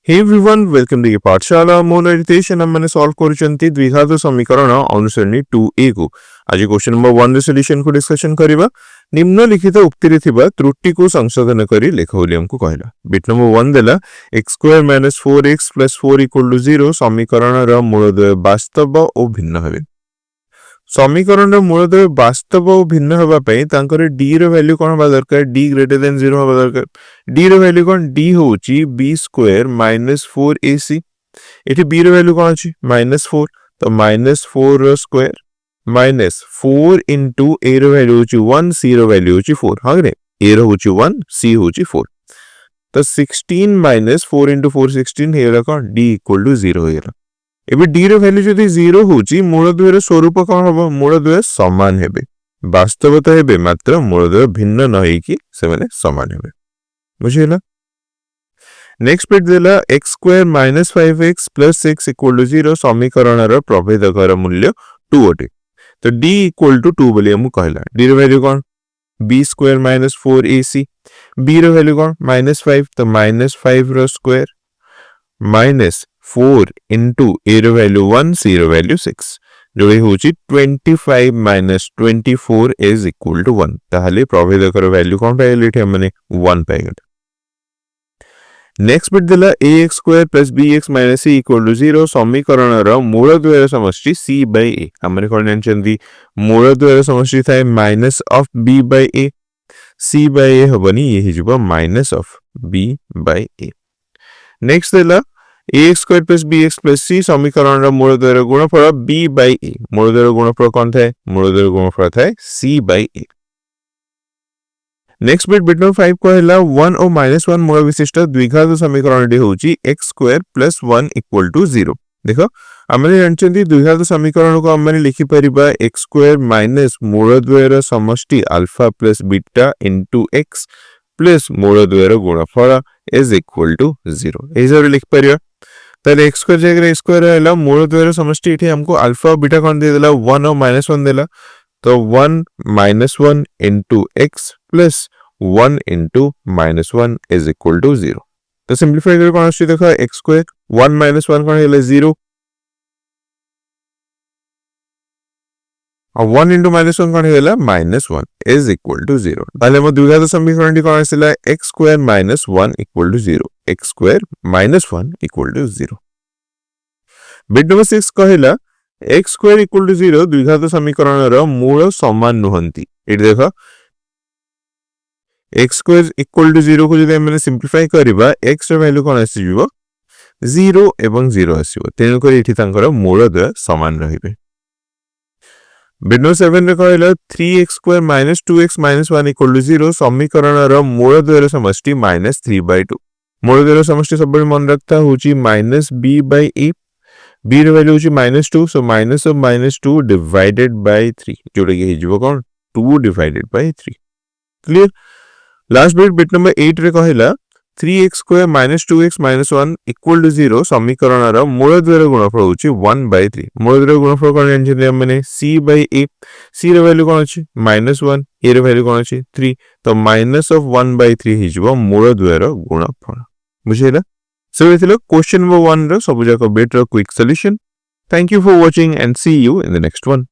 Hey everyone, welcome to the पाठशाला मोनोरितेशन हमने solve करूचंती द्विघात समीकरण अनुसरणी 2a को आज क्वेश्चन नंबर 1 रे सॉल्यूशन को डिस्कशन करिबा निम्नलिखित उक्ति रे थिबा त्रुटि को संशोधन करी लेख बोली हमको कहला बिट नंबर 1 देला x² - 4x + 4 = 0 समीकरण रा मूलद्वय वास्तव और भिन्न हेबे समीकरण मूलद्वय वास्तव और भिन्न होगा तांकर d रो वैल्यू कोन बा दरकार d > 0 होगा दरकार d रो वैल्यू कोन d होची b² - 4ac एठी b रो वैल्यू कोन अछि -4 तो -4 रो स्क्वायर -4 * a रो वैल्यू होची 1 c रो वैल्यू होची 4 हां रे a रो होची 1 c होची 4 तो 16 - 4 * 4 16 हेरा कोन d = 0 हेरा एबे d रो वैल्यू जदी 0 होची मूलद्वयर स्वरूप कोन हबो मूलद्वय समान हेबे वास्तवता हेबे मात्र मूलद्वय भिन्न न होई कि से माने समान हेबे बुझिला नेक्स्ट पेज देला x² - 5x + 6 = 0 समीकरण रो प्रभेदकर मूल्य 2 अटे तो d = 2 बोली हम कहला d रो वैल्यू कोन b² - 4ac b रो वैल्यू कोन -5 तो -5 रो स्क्वायर -4 * a रो वैल्यू 1 c रो वैल्यू 6 जोड़ी होची 25 - 24 = 1 ताहले प्रभेदकर वैल्यू कोन पाइले एठी हमने 1 पाइगल नेक्स्ट बिट देला ax² + bx - c = 0 समीकरण रो मूलद्वयर समष्टि c/a हमरे कोन जानचंदी मूलद्वयर समष्टि थाए -b/a c/a होबनी ये हिजबो -b/a नेक्स्ट देला ax² + bx + c समीकरण रो मूलद्वयर गुणफल b/a मूलद्वयर गुणफल कोन थाए मूलद्वयर गुणफल थाए c/a नेक्स्ट बिट नंबर 5 कहला 1 और -1 मूल विशिष्ट द्विघात समीकरण डी होची x² + 1 = 0 देखो हमने जानचंदी द्विघात समीकरण को हमने लिखि परिबा x² - मूलद्वयर समष्टि अल्फा + बीटा * x + मूलद्वयर गुणफल = 0 एजर लिख परिबा ताले x² जगह स्क्वायर हैला मूलद्वयर समष्टि एठी हमको अल्फा और बीटा कोन दे देला 1 और -1 देला तो 1 - 1 * x + 1 * -1 = 0 तो सिंपलीफाई कर कोन आछि देखो x² 1 - 1 कोन हैला 0 और 1 * -1 कोन हैला -1 = 0 ताले हम द्विघात समीकरण डी कोन आसिला x² - 1 = 0 x² - 1 = 0 बिट नंबर 6 कहला x² = 0 द्विघात समीकरण रो मूल समान नुहंती एठी देखो x² = 0 को जदि हमने सिंपलीफाई करबा x रो वैल्यू कोन आसी जिवो 0 एवं 0 आसीबो तेनु करी एठी तांकर मूलद्वय समान रहिबे बिट नंबर 7 रे कहला 3x² - 2x - 1 = 0 समीकरण रो मूलद्वयर समष्टि -3/2 मूलद्वयर समष्टि सब मन रखता होची -b/a b रो वैल्यू होची -2 सो -2 डिवाइडेड बाय 3 जोड़े के हिजबो कोन 2 divided by 3 clear last bit number 8 रे कहला 3x² - 2x - 1 = 0 समीकरण रो मूलद्वयर गुणफल होची 1/3 मूलद्वयर गुणफल कोन जानछे हमने c/a c रो वैल्यू कोन अछि -1 a रो वैल्यू कोन अछि 3 तो -1/3 हिजबो मूलद्वयर गुणफल बुझिला So, this is question number 1 सब जाक better quick solution thank you for watching and see you in the next one